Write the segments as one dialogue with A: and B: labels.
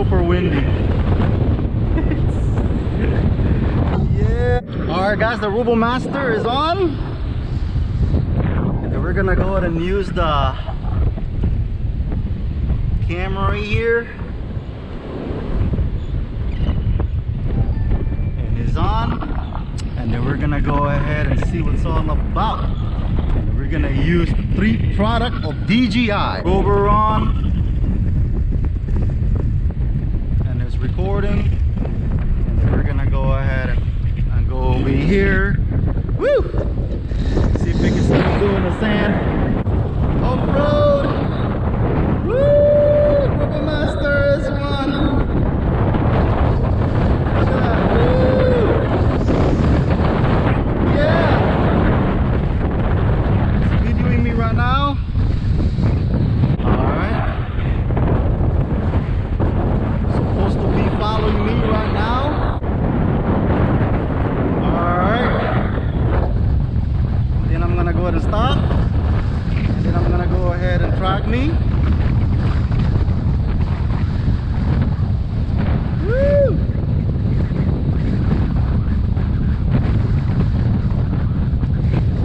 A: super windy. Yeah. Alright guys, the Robomaster is on. And we're gonna go ahead and use the camera here. And it's on. And then we're gonna go ahead and see what's all about. And we're gonna use the 3 product of DJI. Over on. And it's recording. And then we're gonna go ahead and go over here. Woo! See if we can still do in the sand. Off-road! Woo! Robomaster is one! Look at that! Woo! Yeah! It's videoing me right now. Alright. Supposed to be following me right now. Then I'm gonna go ahead and stop, and then I'm gonna go ahead and track me. Woo!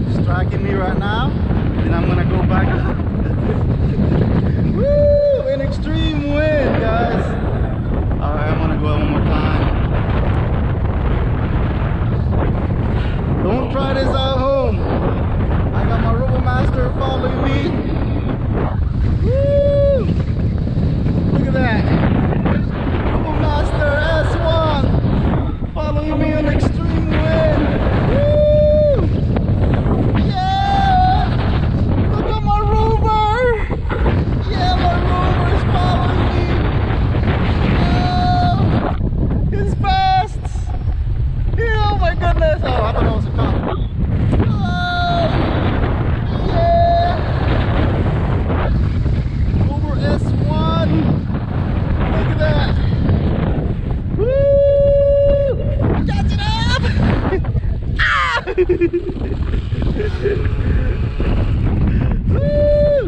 A: It's tracking me right now. Then I'm gonna go back. Woo! An extreme wind, guys. Alright, I'm gonna go one more time. Don't try this at home. I got my Robomaster following me. Woo! Look at that. Robomaster S1 following me on extreme wind. Woo! Yeah! Look at my rover. Yeah, my rover is following me. Oh, it's fast. Yeah, oh my goodness. Oh, I thought I was a cop. S1. Look at that. Woo! Catch it up! Ah! Woo!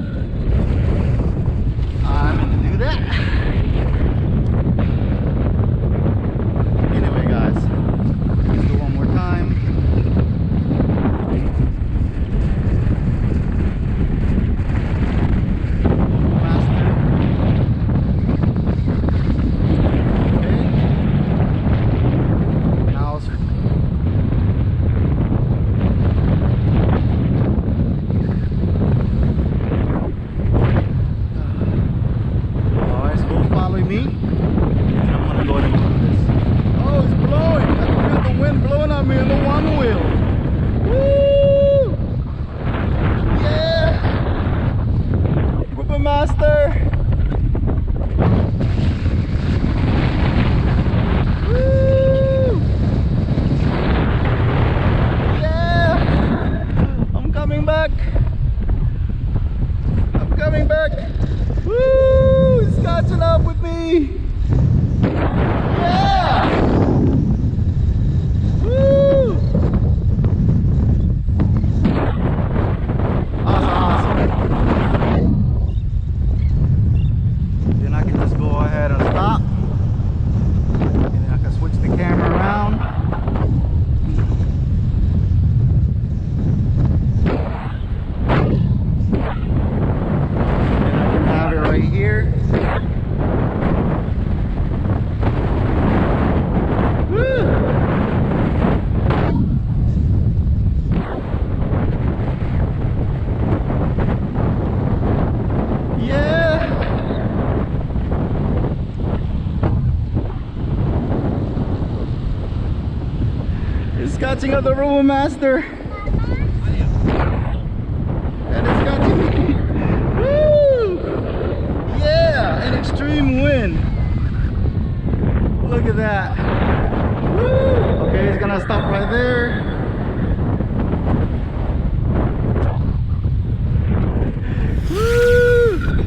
A: I'm gonna do that. Anyway, guys, let's do one more time. Me, and I'm gonna go ahead and do this. Oh, it's blowing! I can feel the wind blowing on me in the Onewheel. Woo! Yeah! Robomaster! Woo! Yeah! I'm coming back! I'm coming back! Woo! It's catching up with me! Yeah! Woo! Awesome. Then I can just go ahead and stop. And then I can switch the camera around. And I can have it right here. Catching up the Robomaster. And it's catching me. Woo! Yeah, an extreme wind. Look at that. Woo! Okay, it's gonna stop right there.